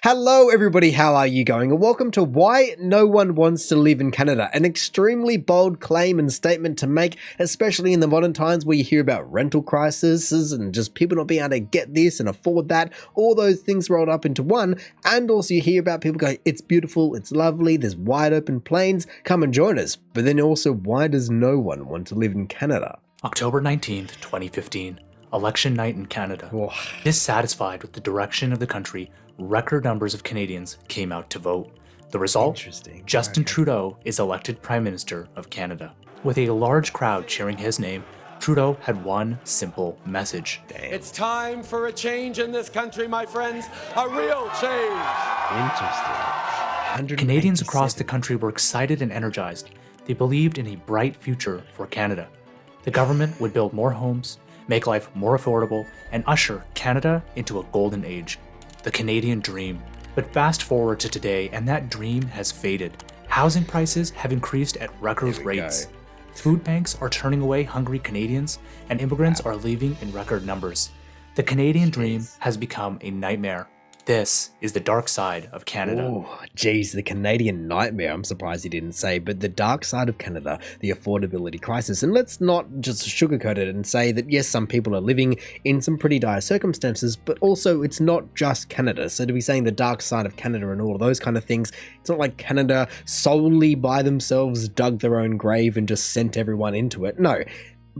Hello everybody, how are you going? And welcome to Why No One Wants to Live in Canada, an extremely bold claim and statement to make, especially in the modern times where you hear about rental crises and just people not being able to get this and afford that, all those things rolled up into one, and also you hear about people going, it's beautiful, it's lovely, there's wide open plains, come and join us. But then also, why does no one want to live in Canada? October 19th, 2015, election night in Canada. Oh. Dissatisfied with the direction of the country, record numbers of Canadians came out to vote. The result? Justin Trudeau is elected Prime Minister of Canada. With a large crowd cheering his name, Trudeau had one simple message. It's time for a change in this country, my friends. A real change. Interesting. Canadians across the country were excited and energized. They believed in a bright future for Canada. The government would build more homes, make life more affordable, and usher Canada into a golden age. The Canadian dream. But fast forward to today, and that dream has faded. Housing prices have increased at record rates. Food banks are turning away hungry Canadians, and immigrants are leaving in record numbers. The Canadian dream has become a nightmare. This is the dark side of Canada. Oh, geez, the Canadian nightmare. I'm surprised he didn't say, but the dark side of Canada, the affordability crisis. And let's not just sugarcoat it and say that, yes, some people are living in some pretty dire circumstances, but also it's not just Canada. So to be saying the dark side of Canada and all of those kind of things, it's not like Canada solely by themselves dug their own grave and just sent everyone into it. No.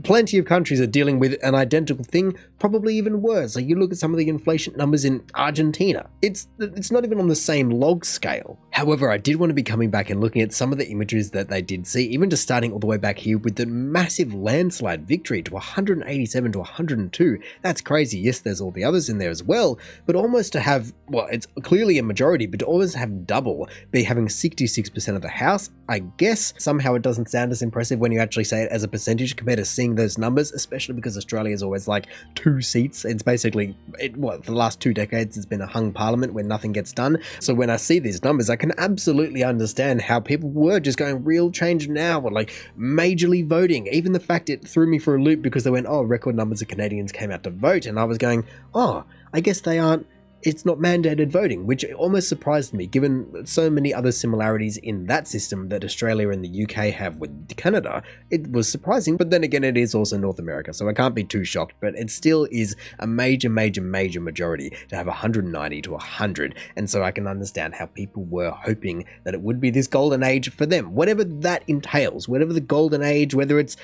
Plenty of countries are dealing with an identical thing, probably even worse. Like you look at some of the inflation numbers in Argentina. It's not even on the same log scale. However, I did want to be coming back and looking at some of the images that they did see, even just starting all the way back here with the massive landslide victory to 187 to 102. That's crazy. Yes, there's all the others in there as well, but almost to have, well, it's clearly a majority, but to almost have double, be having 66% of the House, I guess somehow it doesn't sound as impressive when you actually say it as a percentage compared to seeing those numbers, especially because Australia is always like 2 seats. It's basically, for the last 2 decades, it's been a hung parliament where nothing gets done. So when I see these numbers, I can absolutely understand how people were just going real change now, or like majorly voting. Even the fact it threw me for a loop because they went, oh, record numbers of Canadians came out to vote. And I was going, oh, I guess they aren't. It's not mandated voting, which almost surprised me given so many other similarities in that system that Australia and the UK have with Canada. It was surprising, but then again, it is also North America, so I can't be too shocked, but it still is a major majority to have 190 to 100, and so I can understand how people were hoping that it would be this golden age for them, whatever that entails, whatever the golden age, whether it's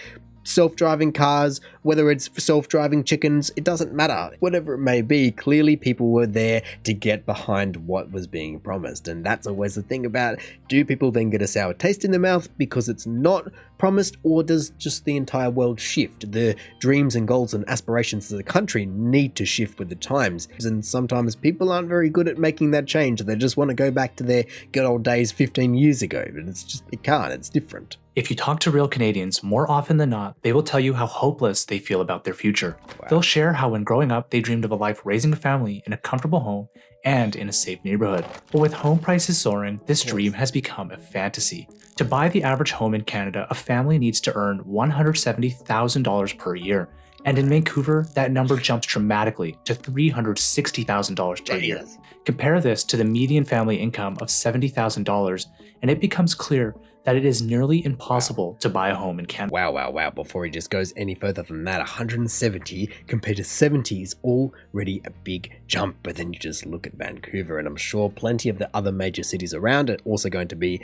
self-driving cars, whether it's self-driving chickens, it doesn't matter. Whatever it may be, clearly people were there to get behind what was being promised. And that's always the thing about, do people then get a sour taste in their mouth because it's not promised, or does just the entire world shift? The dreams and goals and aspirations of the country need to shift with the times. And sometimes people aren't very good at making that change. They just want to go back to their good old days 15 years ago. But it's just, it can't, it's different. If you talk to real Canadians, more often than not, they will tell you how hopeless they feel about their future. Wow. They'll share how when growing up, they dreamed of a life raising a family in a comfortable home and in a safe neighborhood. But with home prices soaring, this dream has become a fantasy. To buy the average home in Canada, a family needs to earn $170,000 per year. And in Vancouver, that number jumps dramatically to $360,000 per year. Compare this to the median family income of $70,000, and it becomes clear that it is nearly impossible to buy a home in Canada. Wow. Before he just goes any further than that, 170 compared to 70 is already a big jump. But then you just look at Vancouver, and I'm sure plenty of the other major cities around it also going to be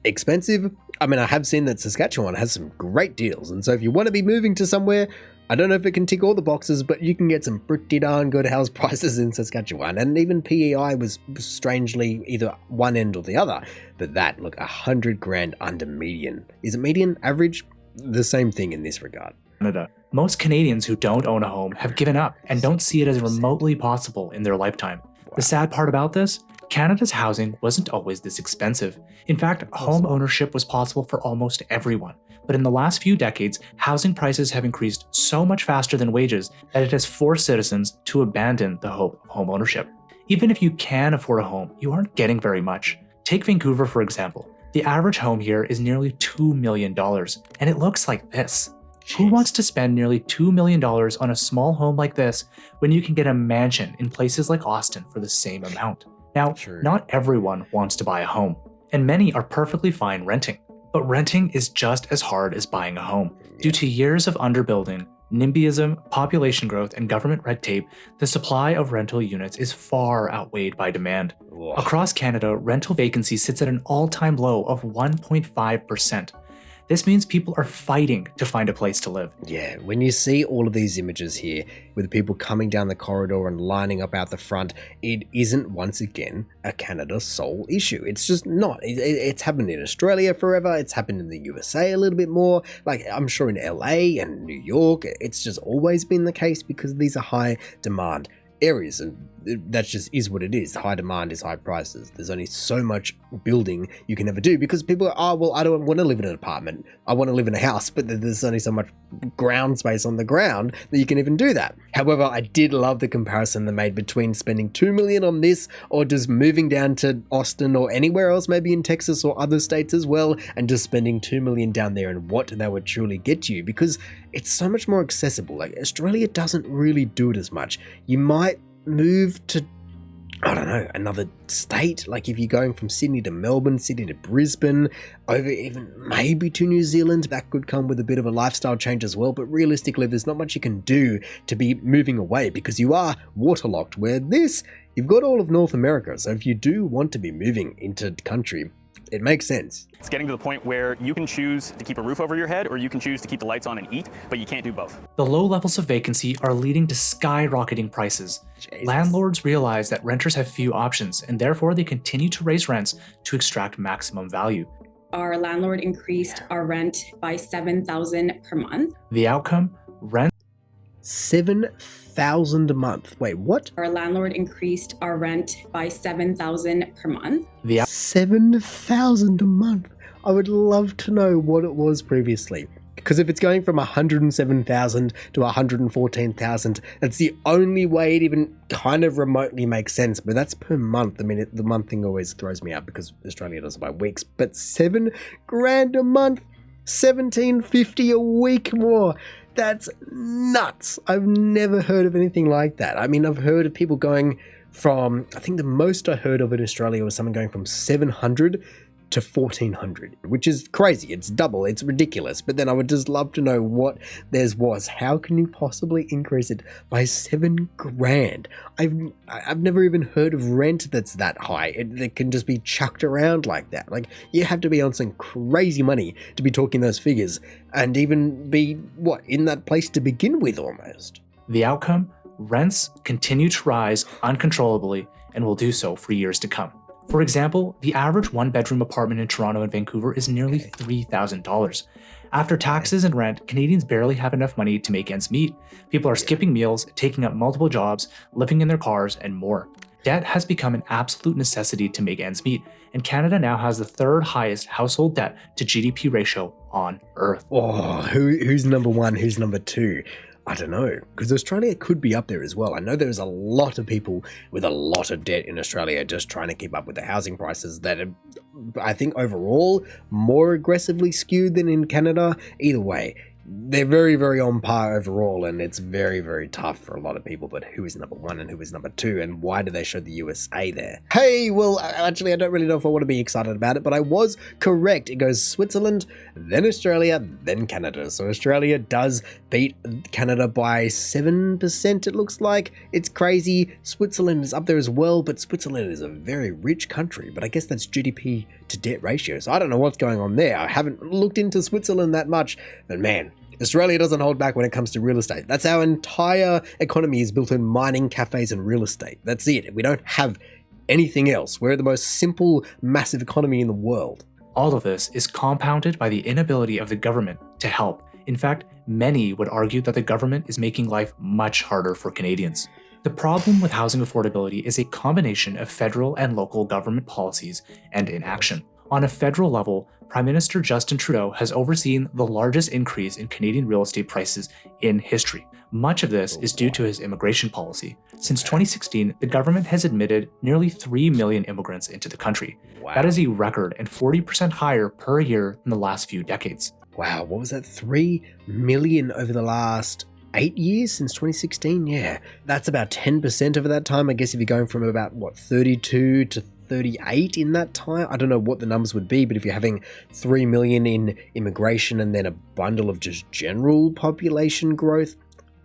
expensive. I mean, I have seen that Saskatchewan has some great deals. And so if you want to be moving to somewhere, I don't know if it can tick all the boxes, but you can get some pretty darn good house prices in Saskatchewan. And even PEI was strangely either one end or the other. But that, look, $100,000 under median. Is it median? Average? The same thing in this regard. Canada. Most Canadians who don't own a home have given up and don't see it as remotely possible in their lifetime. The sad part about this? Canada's housing wasn't always this expensive. In fact, home ownership was possible for almost everyone. But in the last few decades, housing prices have increased so much faster than wages that it has forced citizens to abandon the hope of home ownership. Even if you can afford a home, you aren't getting very much. Take Vancouver, for example. The average home here is nearly $2 million, and it looks like this. Who wants to spend nearly $2 million on a small home like this when you can get a mansion in places like Austin for the same amount? Now, True. not everyone wants to buy a home, and many are perfectly fine renting. But renting is just as hard as buying a home. Due to years of underbuilding, NIMBYism, population growth, and government red tape, the supply of rental units is far outweighed by demand. Ugh. Across Canada, rental vacancy sits at an all-time low of 1.5%. This means people are fighting to find a place to live. Yeah, when you see all of these images here with people coming down the corridor and lining up out the front, it isn't once again a Canada sole issue. It's just not. It's happened in Australia forever. It's happened in the USA a little bit more. Like, I'm sure in LA and New York, it's just always been the case because these are high demand areas, and that just is what it is. High demand is high prices. There's only so much building you can ever do because people are, oh, well, I don't want to live in an apartment. I want to live in a house, but there's only so much ground space on the ground that you can even do that. However, I did love the comparison they made between spending $2 million on this or just moving down to Austin or anywhere else, maybe in Texas or other states as well, and just spending $2 million down there and what that would truly get you, because it's so much more accessible. Like, Australia doesn't really do it as much. You might move to, I don't know, another state, like if you're going from Sydney to Melbourne, Sydney to Brisbane, over even maybe to New Zealand, that could come with a bit of a lifestyle change as well, but realistically there's not much you can do to be moving away because you are waterlocked, where this, you've got all of North America, so if you do want to be moving into the country, it makes sense. It's getting to the point where you can choose to keep a roof over your head or you can choose to keep the lights on and eat, but you can't do both. The low levels of vacancy are leading to skyrocketing prices. Jesus. Landlords realize that renters have few options, and therefore they continue to raise rents to extract maximum value. Our landlord increased our rent by $7,000 per month. The outcome? Rent $7,000 a month. Wait, what? Our landlord increased our rent by $7,000 per month. the $7,000 a month. I would love to know what it was previously. Because if it's going from $107,000 to $114,000, that's the only way it even kind of remotely makes sense. But that's per month. I mean, the month thing always throws me out because Australia does it by weeks. But $7,000 a month, $1,750 a week more. That's nuts. I've never heard of anything like that. I mean, I've heard of people going from, I think the most I heard of in Australia was someone going from 700 to 1400, which is crazy. It's double. It's ridiculous. But then I would just love to know what theirs was. How can you possibly increase it by $7,000? I've never even heard of rent that's that high. It can just be chucked around like that. Like, you have to be on some crazy money to be talking those figures and even be, what, in that place to begin with almost. The outcome? Rents continue to rise uncontrollably and will do so for years to come. For example, the average one-bedroom apartment in Toronto and Vancouver is nearly $3,000. After taxes and rent, Canadians barely have enough money to make ends meet. People are skipping meals, taking up multiple jobs, living in their cars, and more. Debt has become an absolute necessity to make ends meet, and Canada now has the third highest household debt to GDP ratio on Earth. Oh, who's number one? Who's number two? I don't know, because Australia could be up there as well. I know there's a lot of people with a lot of debt in Australia just trying to keep up with the housing prices that are, I think, overall more aggressively skewed than in Canada. Either way, they're very, very on par overall, and it's very, very tough for a lot of people. But who is number one and who is number two, and why do they show the USA there? Hey, well, actually, I don't really know if I want to be excited about it, but I was correct. It goes Switzerland, then Australia, then Canada. So Australia does beat Canada by 7%, it looks like. It's crazy. Switzerland is up there as well, but Switzerland is a very rich country, but I guess that's GDP to debt ratio. So I don't know what's going on there. I haven't looked into Switzerland that much, but man, Australia doesn't hold back when it comes to real estate. That's our entire economy is built on mining, cafes, and real estate. That's it. We don't have anything else. We're the most simple, massive economy in the world. All of this is compounded by the inability of the government to help. In fact, many would argue that the government is making life much harder for Canadians. The problem with housing affordability is a combination of federal and local government policies and inaction. On a federal level, Prime Minister Justin Trudeau has overseen the largest increase in Canadian real estate prices in history. Much of this is due to his immigration policy. Since 2016, the government has admitted nearly 3 million immigrants into the country. Wow. That is a record and 40% higher per year in the last few decades. Wow, what was that? 3 million over the last 8 years since 2016. Yeah, that's about 10% over that time. I guess if you're going from about 32 to 38 in that time, I don't know what the numbers would be, but if you're having 3 million in immigration and then a bundle of just general population growth,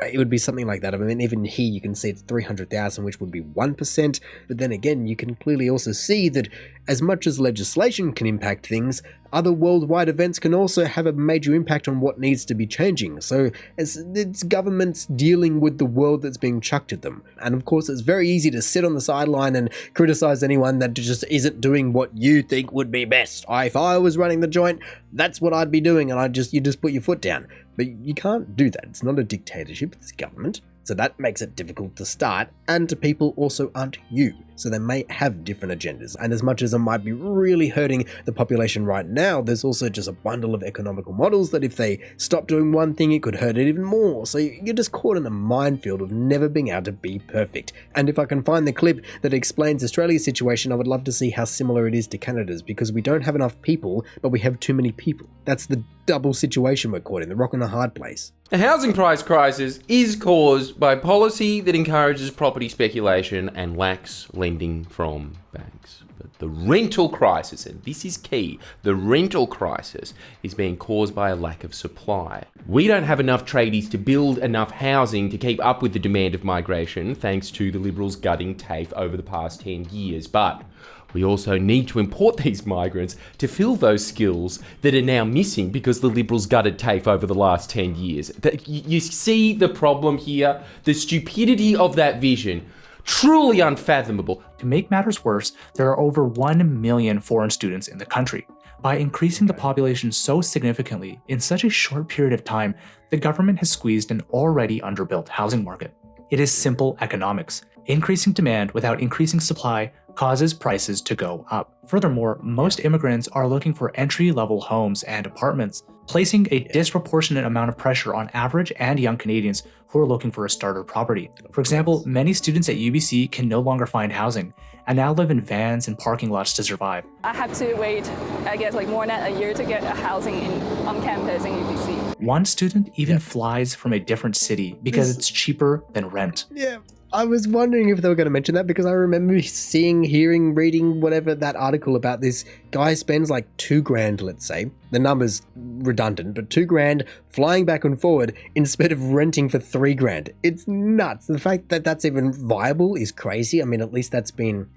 it would be something like that. I mean, even here you can see it's 300,000, which would be 1%. But then again, you can clearly also see that as much as legislation can impact things, other worldwide events can also have a major impact on what needs to be changing. So it's governments dealing with the world that's being chucked at them. And of course, it's very easy to sit on the sideline and criticize anyone that just isn't doing what you think would be best. If I was running the joint, that's what I'd be doing, and you just put your foot down. But you can't do that. It's not a dictatorship, it's government. So that makes it difficult to start, and people also aren't you. So they may have different agendas. And as much as it might be really hurting the population right now, there's also just a bundle of economical models that if they stop doing one thing, it could hurt it even more. So you're just caught in a minefield of never being able to be perfect. And if I can find the clip that explains Australia's situation, I would love to see how similar it is to Canada's, because we don't have enough people, but we have too many people. That's the double situation we're caught in, the rock and a hard place. A housing price crisis is caused by policy that encourages property speculation and lacks lending from banks. But the rental crisis, and this is key, the rental crisis is being caused by a lack of supply. We don't have enough tradies to build enough housing to keep up with the demand of migration, thanks to the Liberals gutting TAFE over the past 10 years. But we also need to import these migrants to fill those skills that are now missing because the Liberals gutted TAFE over the last 10 years. You see the problem here? The stupidity of that vision. Truly unfathomable. To make matters worse, there are over 1 million foreign students in the country. By increasing the population so significantly in such a short period of time, the government has squeezed an already underbuilt housing market. It is simple economics. Increasing demand without increasing supply causes prices to go up. Furthermore, most immigrants are looking for entry-level homes and apartments, placing a disproportionate amount of pressure on average and young Canadians who are looking for a starter property. For example, many students at UBC can no longer find housing and now live in vans and parking lots to survive. I have to wait, I guess, more than a year to get a housing on campus in UBC. One student even flies from a different city because it's cheaper than rent. Yeah. I was wondering if they were going to mention that, because I remember seeing, hearing, reading, whatever, that article about this guy spends like $2,000, let's say. The number's redundant, but $2,000 flying back and forward instead of renting for $3,000. It's nuts. The fact that that's even viable is crazy. I mean, at least that's been,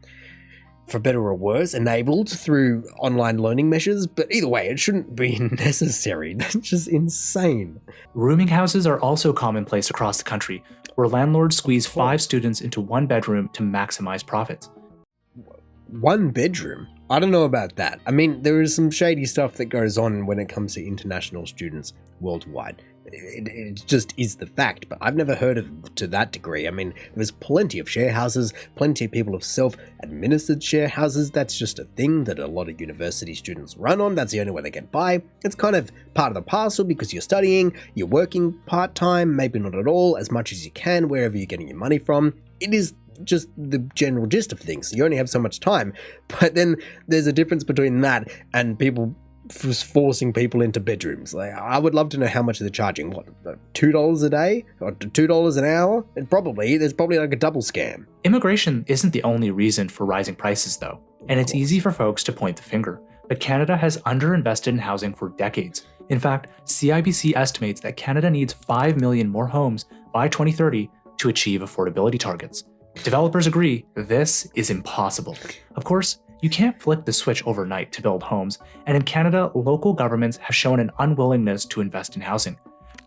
for better or worse, enabled through online learning measures, but either way, it shouldn't be necessary. That's just insane. Rooming houses are also commonplace across the country, where landlords squeeze 5 students into one bedroom to maximize profits. One bedroom? I don't know about that. I mean, there is some shady stuff that goes on when it comes to international students worldwide. It just is the fact, but I've never heard of it to that degree. I mean, there's plenty of share houses, plenty of people have self-administered share houses. That's just a thing that a lot of university students run on. That's the only way they get by. It's kind of part of the parcel because you're studying, you're working part-time, maybe not at all, as much as you can, wherever you're getting your money from. It is just the general gist of things. You only have so much time, but then there's a difference between that and people forcing people into bedrooms. Like, I would love to know how much they're charging. What, $2 a day or $2 an hour? There's probably like a double scam. Immigration isn't the only reason for rising prices, though, and it's easy for folks to point the finger. But Canada has underinvested in housing for decades. In fact, CIBC estimates that Canada needs 5 million more homes by 2030 to achieve affordability targets. Developers agree this is impossible. Of course, you can't flip the switch overnight to build homes, and in Canada, local governments have shown an unwillingness to invest in housing.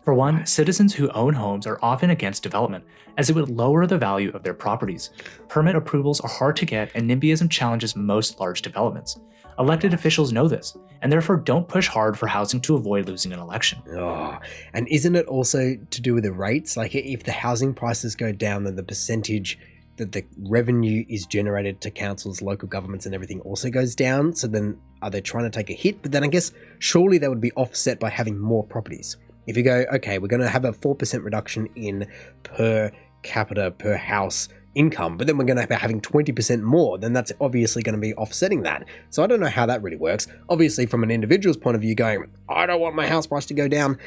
For one, citizens who own homes are often against development, as it would lower the value of their properties. Permit approvals are hard to get, and NIMBYism challenges most large developments. Elected officials know this, and therefore don't push hard for housing to avoid losing an election. Oh, and isn't it also to do with the rates? Like, if the housing prices go down, then the percentage that the revenue is generated to councils, local governments and everything also goes down. So then are they trying to take a hit? But then I guess surely that would be offset by having more properties. If you go, okay, we're going to have a 4% reduction in per capita, per house income, but then we're going to be having 20% more, then that's obviously going to be offsetting that. So I don't know how that really works. Obviously, from an individual's point of view going, I don't want my house price to go down,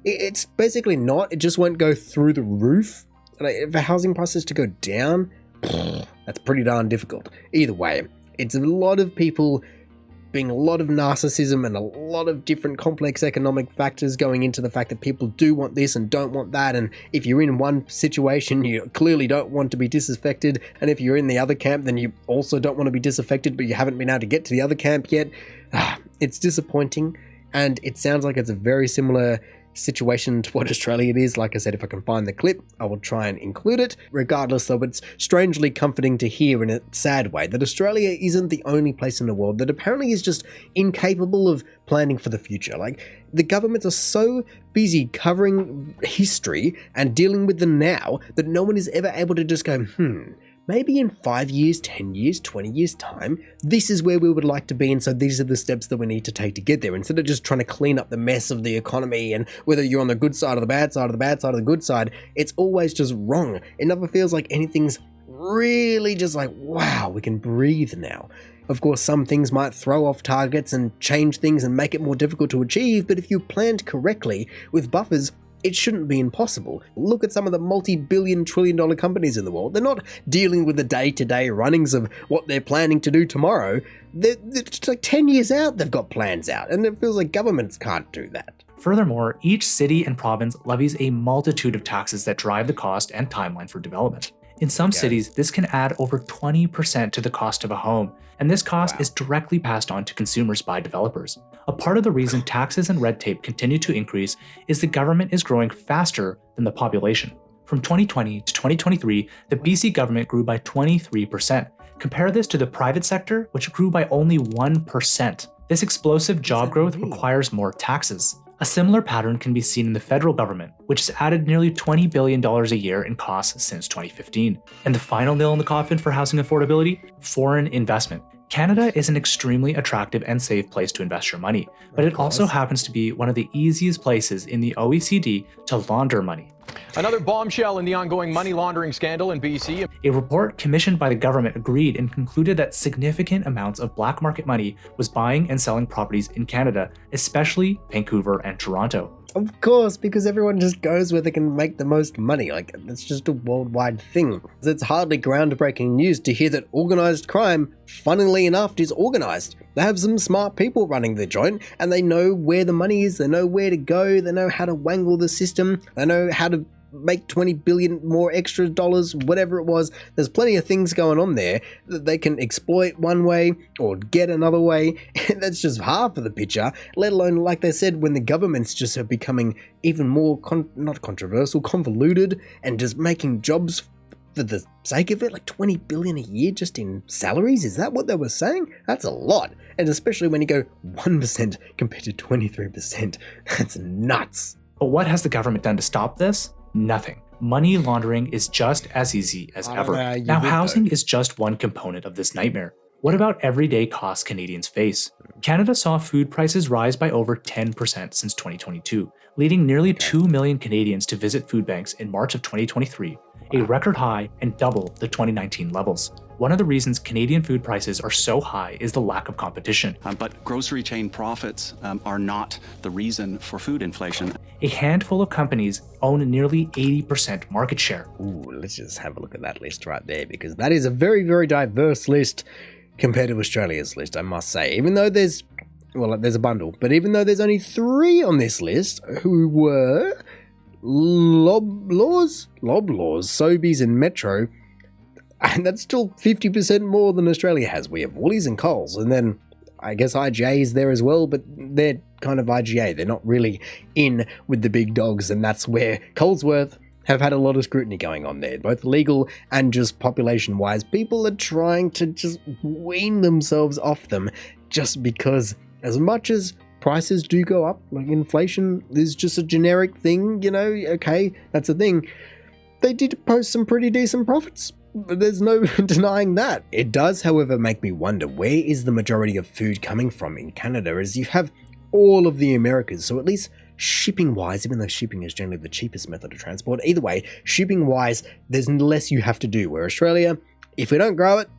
It's basically not. It just won't go through the roof. Like, for housing prices to go down, that's pretty darn difficult. Either way, it's a lot of people being a lot of narcissism and a lot of different complex economic factors going into the fact that people do want this and don't want that. And if you're in one situation, you clearly don't want to be disaffected. And if you're in the other camp, then you also don't want to be disaffected, but you haven't been able to get to the other camp yet. It's disappointing. And it sounds like it's a very similar situation to what Australia is. Like I said, if I can find the clip, I will try and include it. Regardless, though, it's strangely comforting to hear in a sad way that Australia isn't the only place in the world that apparently is just incapable of planning for the future. Like, the governments are so busy covering history and dealing with the now that no one is ever able to just go, maybe in 5 years, 10 years, 20 years time, this is where we would like to be, and so these are the steps that we need to take to get there, instead of just trying to clean up the mess of the economy. And whether you're on the good side or the bad side or the bad side or the good side, it's always just wrong. It never feels like anything's really just like, wow, we can breathe now. Of course, some things might throw off targets and change things and make it more difficult to achieve, but if you planned correctly with buffers, it shouldn't be impossible. Look at some of the multi-billion, trillion-dollar companies in the world. They're not dealing with the day-to-day runnings of what they're planning to do tomorrow. They're like 10 years out, they've got plans out, and it feels like governments can't do that. Furthermore, each city and province levies a multitude of taxes that drive the cost and timeline for development. In some cities, this can add over 20% to the cost of a home, and this cost is directly passed on to consumers by developers. A part of the reason taxes and red tape continue to increase is the government is growing faster than the population. From 2020 to 2023, the BC government grew by 23%. Compare this to the private sector, which grew by only 1%. This explosive job growth requires more taxes. A similar pattern can be seen in the federal government, which has added nearly $20 billion a year in costs since 2015. And the final nail in the coffin for housing affordability? Foreign investment. Canada is an extremely attractive and safe place to invest your money, but it also happens to be one of the easiest places in the OECD to launder money. Another bombshell in the ongoing money laundering scandal in BC. A report commissioned by the government agreed and concluded that significant amounts of black market money was buying and selling properties in Canada, especially Vancouver and Toronto. Of course, because everyone just goes where they can make the most money. Like, it's just a worldwide thing. It's hardly groundbreaking news to hear that organized crime, funnily enough, is organized. They have some smart people running the joint, and they know where the money is, they know where to go, they know how to wangle the system, they know how to make 20 billion more extra dollars, whatever it was. There's plenty of things going on there that they can exploit one way or get another way. That's just half of the picture, let alone, like they said, when the governments just are becoming even more, not controversial, convoluted, and just making jobs for the sake of it, like 20 billion a year just in salaries. Is that what they were saying? That's a lot. And especially when you go 1% compared to 23%, that's nuts. But what has the government done to stop this? Nothing. Money laundering is just as easy as ever. Now, housing is just one component of this nightmare. What about everyday costs Canadians face? Canada saw food prices rise by over 10% since 2022, leading nearly 2 million Canadians to visit food banks in March of 2023, a record high and double the 2019 levels. One of the reasons Canadian food prices are so high is the lack of competition. But grocery chain profits are not the reason for food inflation. A handful of companies own nearly 80% market share. Ooh, let's just have a look at that list right there, because that is a very, very diverse list compared to Australia's list, I must say. Even though there's a bundle, but even though there's only 3 on this list who were Loblaws, Sobeys and Metro, and that's still 50% more than Australia has. We have Woolies and Coles, and then I guess IGA is there as well, but they're kind of IGA. They're not really in with the big dogs, and that's where Colesworth have had a lot of scrutiny going on there, both legal and just population-wise. People are trying to just wean themselves off them just because, as much as prices do go up, like inflation is just a generic thing, okay, that's a thing. They did post some pretty decent profits. There's no denying that. It does, however, make me wonder, where is the majority of food coming from in Canada, as you have all of the Americas, so at least shipping-wise, even though shipping is generally the cheapest method of transport, either way, shipping-wise, there's less you have to do, where Australia, if we don't grow it,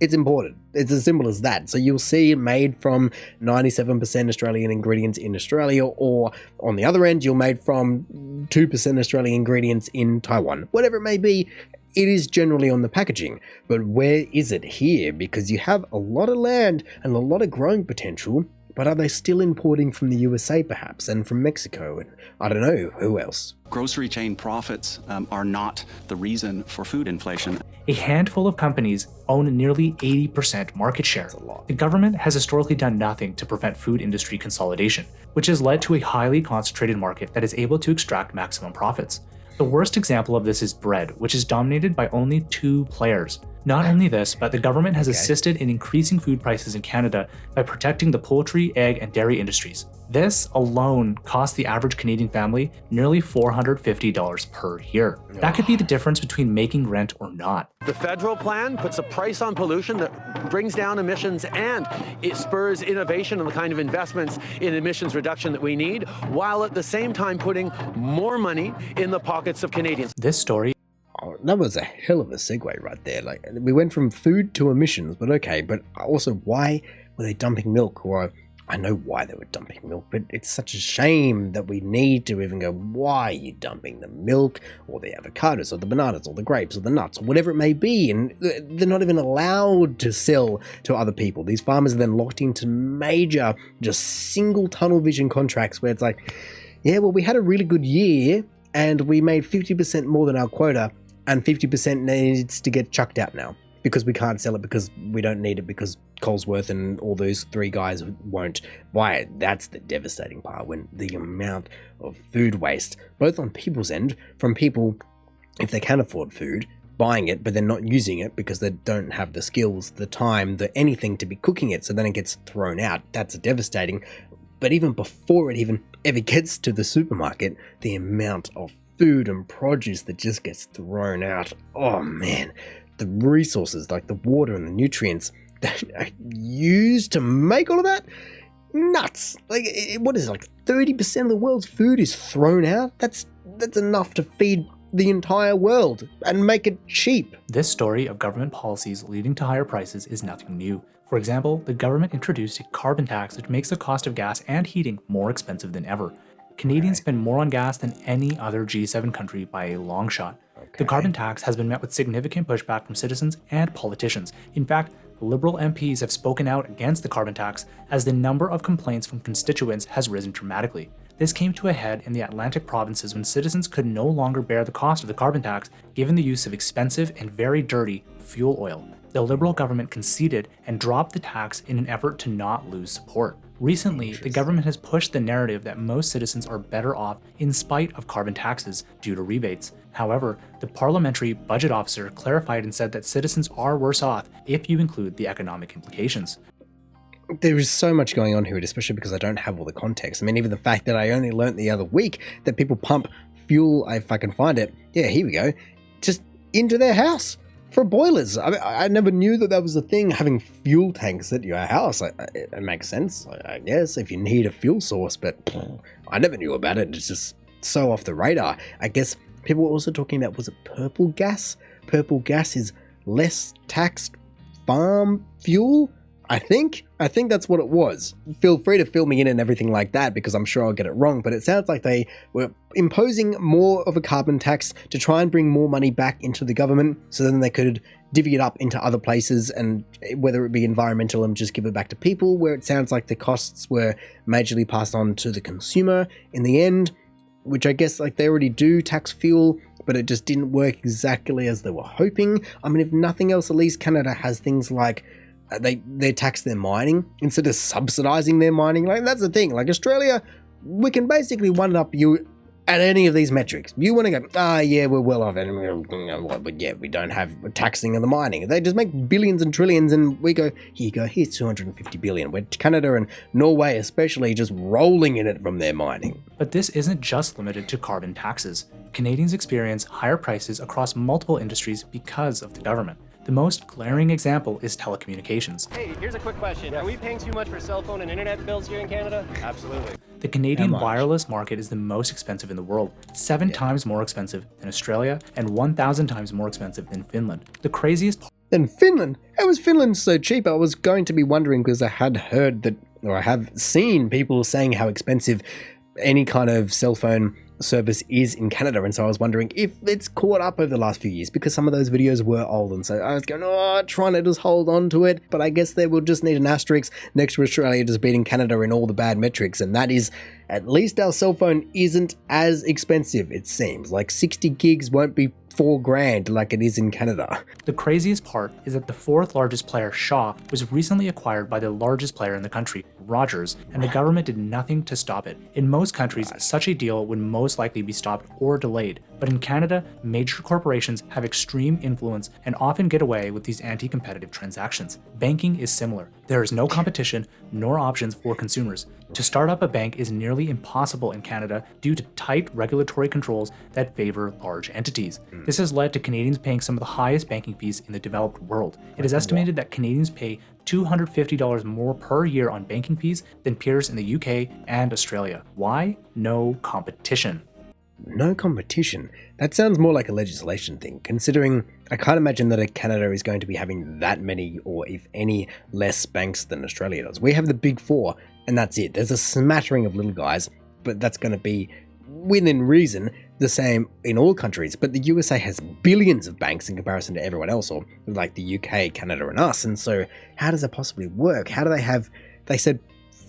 it's imported. It's as simple as that. So you'll see it made from 97% Australian ingredients in Australia, or on the other end, you'll made from 2% Australian ingredients in Taiwan. Whatever it may be, it is generally on the packaging. But where is it here? Because you have a lot of land and a lot of growing potential, but are they still importing from the USA perhaps, and from Mexico, and I don't know who else? Grocery chain profits are not the reason for food inflation. A handful of companies own nearly 80% market share. The government has historically done nothing to prevent food industry consolidation, which has led to a highly concentrated market that is able to extract maximum profits. The worst example of this is bread, which is dominated by only 2 players. Not only this, but the government has assisted in increasing food prices in Canada by protecting the poultry, egg, and dairy industries. This alone costs the average Canadian family nearly $450 per year. That could be the difference between making rent or not. The federal plan puts a price on pollution that brings down emissions, and it spurs innovation and the kind of investments in emissions reduction that we need, while at the same time putting more money in the pockets of Canadians. This story Oh, that was a hell of a segue right there. Like, we went from food to emissions, but okay. But also, why were they dumping milk? Or I know why they were dumping milk, but it's such a shame that we need to even go, why are you dumping the milk, or the avocados, or the bananas, or the grapes, or the nuts, or whatever it may be? And they're not even allowed to sell to other people. These farmers are then locked into major, just single tunnel vision contracts where it's like, yeah, well, we had a really good year, and we made 50% more than our quota, and 50% needs to get chucked out now because we can't sell it, because we don't need it, because Colesworth and all those 3 guys won't buy it. That's the devastating part, when the amount of food waste, both on people's end, from people, if they can afford food, buying it, but they're not using it because they don't have the skills, the time, the anything to be cooking it, so then it gets thrown out. That's devastating. But even before it even ever gets to the supermarket, the amount of food and produce that just gets thrown out. Oh man, the resources like the water and the nutrients that are used to make all of that, nuts. Like, what is it, like 30% of the world's food is thrown out? That's enough to feed the entire world and make it cheap. This story of government policies leading to higher prices is nothing new. For example, the government introduced a carbon tax which makes the cost of gas and heating more expensive than ever. Canadians spend more on gas than any other G7 country by a long shot. The carbon tax has been met with significant pushback from citizens and politicians. In fact, Liberal MPs have spoken out against the carbon tax as the number of complaints from constituents has risen dramatically. This came to a head in the Atlantic provinces when citizens could no longer bear the cost of the carbon tax given the use of expensive and very dirty fuel oil. The Liberal government conceded and dropped the tax in an effort to not lose support. Recently, the government has pushed the narrative that most citizens are better off in spite of carbon taxes due to rebates. However, the parliamentary budget officer clarified and said that citizens are worse off if you include the economic implications. There is so much going on here, especially because I don't have all the context. I mean, even the fact that I only learnt the other week that people pump fuel, if I can find it, yeah, here we go, just into their house for boilers. I mean, I never knew that was a thing, having fuel tanks at your house. It makes sense, I guess, if you need a fuel source, but I never knew about it. It's just so off the radar. I guess people were also talking about, was it purple gas? Purple gas is less taxed farm fuel? I think that's what it was. Feel free to fill me in and everything like that, because I'm sure I'll get it wrong, but it sounds like they were imposing more of a carbon tax to try and bring more money back into the government, so then they could divvy it up into other places, and whether it be environmental and just give it back to people, where it sounds like the costs were majorly passed on to the consumer in the end, which I guess like they already do tax fuel, but it just didn't work exactly as they were hoping. I mean, if nothing else, at least Canada has things like they tax their mining instead of subsidizing their mining. Like, that's the thing. Like, Australia, we can basically one-up you at any of these metrics. You want to go, yeah, we're well off, but yeah, we don't have taxing of the mining. They just make billions and trillions, and we go, here you go, here's 250 billion. Where Canada and Norway especially just rolling in it from their mining. But this isn't just limited to carbon taxes. Canadians experience higher prices across multiple industries because of the government. The most glaring example is telecommunications. Hey, here's a quick question. Are we paying too much for cell phone and internet bills here in Canada? Absolutely. The Canadian much? wireless market is the most expensive in the world, 7 times more expensive than Australia and 1,000 times more expensive than Finland. The craziest part Then Finland? How is Finland so cheap? I was going to be wondering because I had heard that, or I have seen people saying how expensive any kind of cell phone service is in Canada, and so I was wondering if it's caught up over the last few years because some of those videos were old, and so I was going, trying to just hold on to it, but I guess they will just need an asterisk next to Australia just beating Canada in all the bad metrics, and that is at least our cell phone isn't as expensive, it seems. Like 60 gigs won't be $4,000 like it is in Canada. The craziest part is that the 4th largest player, Shaw, was recently acquired by the largest player in the country, Rogers, and the government did nothing to stop it. In most countries, such a deal would most likely be stopped or delayed, but in Canada, major corporations have extreme influence and often get away with these anti-competitive transactions. Banking is similar. There is no competition nor options for consumers. To start up a bank is nearly impossible in Canada due to tight regulatory controls that favor large entities. This has led to Canadians paying some of the highest banking fees in the developed world. It is estimated that Canadians pay $250 more per year on banking fees than peers in the UK and Australia. Why? No competition. No competition? That sounds more like a legislation thing, considering I can't imagine that Canada is going to be having that many, or if any, less banks than Australia does. We have the big 4, and that's it. There's a smattering of little guys, but that's going to be, within reason, the same in all countries. But the USA has billions of banks in comparison to everyone else, or like the UK, Canada, and us, and so how does that possibly work? How do they have, they said,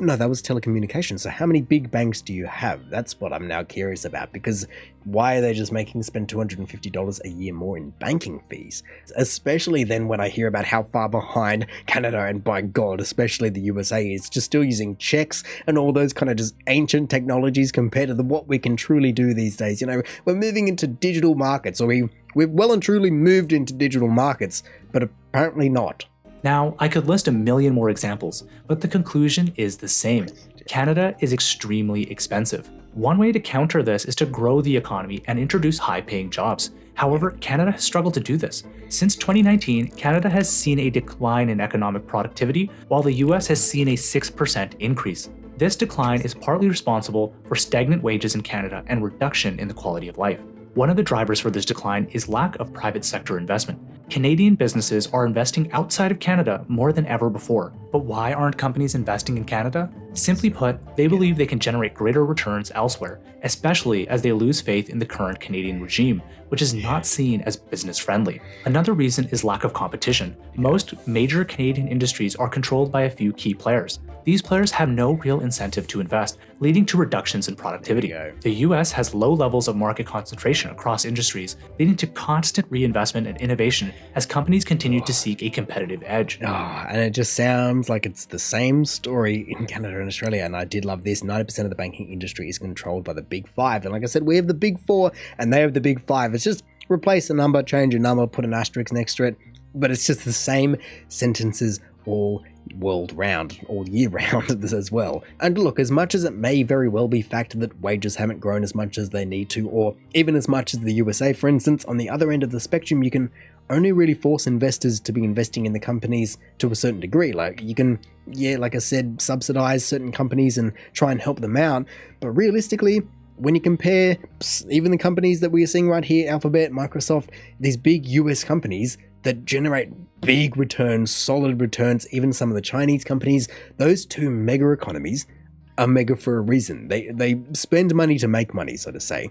no, that was telecommunications. So how many big banks do you have? That's what I'm now curious about, because why are they just making spend $250 a year more in banking fees? Especially then when I hear about how far behind Canada, and by God, especially the USA, is just still using checks and all those kind of just ancient technologies compared to what we can truly do these days. You know, we're moving into digital markets, or we've well and truly moved into digital markets, but apparently not. Now, I could list a million more examples, but the conclusion is the same. Canada is extremely expensive. One way to counter this is to grow the economy and introduce high-paying jobs. However, Canada has struggled to do this. Since 2019, Canada has seen a decline in economic productivity, while the US has seen a 6% increase. This decline is partly responsible for stagnant wages in Canada and reduction in the quality of life. One of the drivers for this decline is lack of private sector investment. Canadian businesses are investing outside of Canada more than ever before. But why aren't companies investing in Canada? Simply put, they believe they can generate greater returns elsewhere, especially as they lose faith in the current Canadian regime, which is not seen as business-friendly. Another reason is lack of competition. Most major Canadian industries are controlled by a few key players. These players have no real incentive to invest, leading to reductions in productivity. The US has low levels of market concentration across industries, leading to constant reinvestment and innovation as companies continue to seek a competitive edge. And it just sounds like it's the same story in Canada and Australia, and I did love this. 90% of the banking industry is controlled by the big 5, and like I said, we have the big 4 and they have the big 5. It's just replace a number, change a number, put an asterisk next to it, but it's just the same sentences all world round, all year round as well. And look, as much as it may very well be fact that wages haven't grown as much as they need to, or even as much as the USA, for instance, on the other end of the spectrum, you can only really force investors to be investing in the companies to a certain degree. Like you can, like I said, subsidize certain companies and try and help them out, but realistically, when you compare even the companies that we are seeing right here, Alphabet, Microsoft, these big US companies that generate big returns, solid returns, even some of the Chinese companies, those two mega economies are mega for a reason. They spend money to make money, so to say.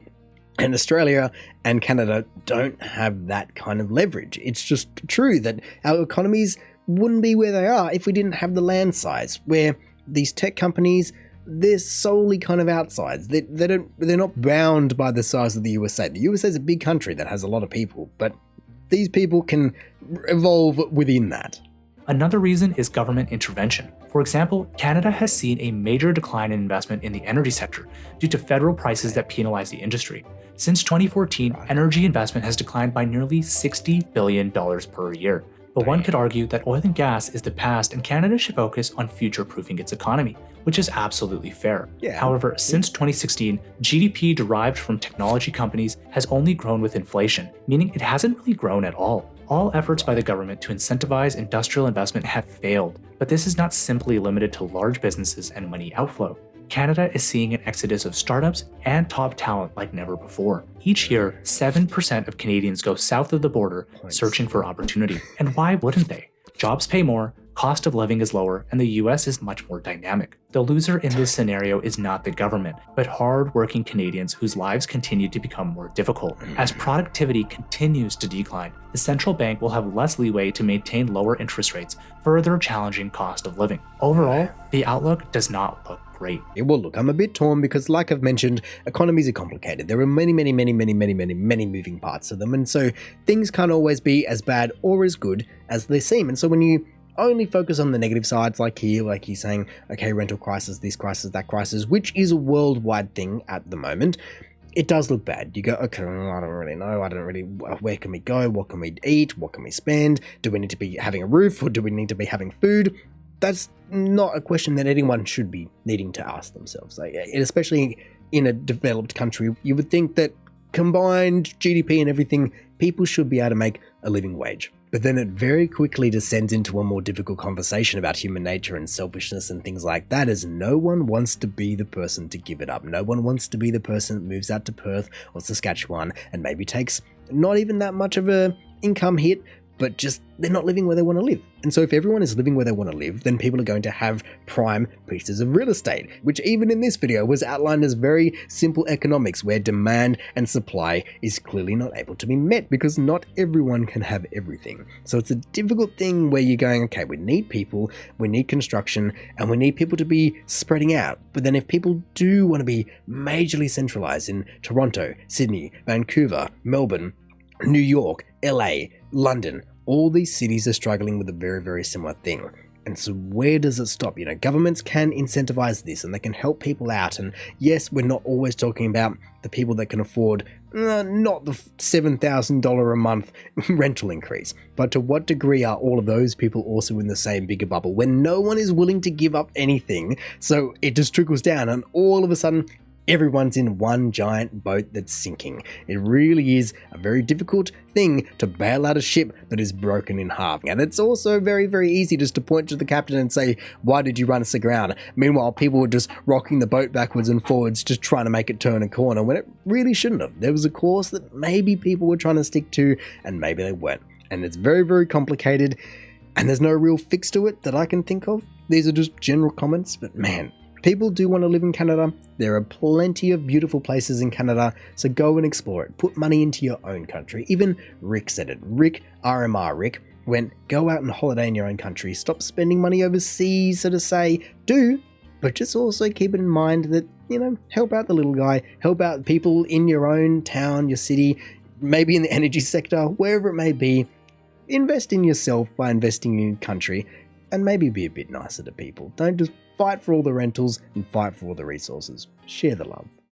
And Australia and Canada don't have that kind of leverage. It's just true that our economies wouldn't be where they are if we didn't have the land size, where these tech companies, they're solely kind of outsides. They're not bound by the size of the USA. The USA is a big country that has a lot of people, but these people can evolve within that. Another reason is government intervention. For example, Canada has seen a major decline in investment in the energy sector due to federal prices that penalize the industry. Since 2014, energy investment has declined by nearly $60 billion per year. But one could argue that oil and gas is the past and Canada should focus on future-proofing its economy, which is absolutely fair. However, since 2016, GDP derived from technology companies has only grown with inflation, meaning it hasn't really grown at all. All efforts by the government to incentivize industrial investment have failed, but this is not simply limited to large businesses and money outflow. Canada is seeing an exodus of startups and top talent like never before. Each year, 7% of Canadians go south of the border searching for opportunity. And why wouldn't they? Jobs pay more, cost of living is lower, and the US is much more dynamic. The loser in this scenario is not the government, but hard-working Canadians whose lives continue to become more difficult. As productivity continues to decline, the central bank will have less leeway to maintain lower interest rates, further challenging cost of living. Overall, the outlook does not look great. Well, look, I'm a bit torn because, like I've mentioned, economies are complicated. There are many moving parts to them, and so things can't always be as bad or as good as they seem. And so when you only focus on the negative sides, like here, like he's saying, okay, rental crisis, this crisis, that crisis, which is a worldwide thing at the moment, it does look bad. You go, okay, I don't really know. Where can we go? What can we eat? What can we spend? Do we need to be having a roof or do we need to be having food? That's not a question that anyone should be needing to ask themselves. Like, especially in a developed country, you would think that combined GDP and everything, people should be able to make a living wage. But then it very quickly descends into a more difficult conversation about human nature and selfishness and things like that, as no one wants to be the person to give it up. No one wants to be the person that moves out to Perth or Saskatchewan and maybe takes not even that much of a income hit, but just they're not living where they want to live. And so if everyone is living where they want to live, then people are going to have prime pieces of real estate, which even in this video was outlined as very simple economics where demand and supply is clearly not able to be met because not everyone can have everything. So it's a difficult thing where you're going, okay, we need people, we need construction, and we need people to be spreading out. But then if people do want to be majorly centralized in Toronto, Sydney, Vancouver, Melbourne, New York, LA, London, all these cities are struggling with a very similar thing. And so where does it stop? You know, governments can incentivize this and they can help people out. And yes, we're not always talking about the people that can afford not the $7,000 a month rental increase. But to what degree are all of those people also in the same bigger bubble when no one is willing to give up anything? So it just trickles down and all of a sudden, everyone's in one giant boat that's sinking. It really is a very difficult thing to bail out a ship that is broken in half. And it's also very easy just to point to the captain and say, why did you run us aground? Meanwhile, people were just rocking the boat backwards and forwards, just trying to make it turn a corner when it really shouldn't have. There was a course that maybe people were trying to stick to and maybe they weren't. And it's very complicated and there's no real fix to it that I can think of. These are just general comments, but man, people do want to live in Canada. There are plenty of beautiful places in Canada, so go and explore it. Put money into your own country. Even Rick said it. Rick, RMR Rick, went, go out and holiday in your own country. Stop spending money overseas, so to say. Do, but just also keep it in mind that, you know, help out the little guy. Help out people in your own town, your city, maybe in the energy sector, wherever it may be. Invest in yourself by investing in your country and maybe be a bit nicer to people. Don't just fight for all the rentals and fight for all the resources. Share the love.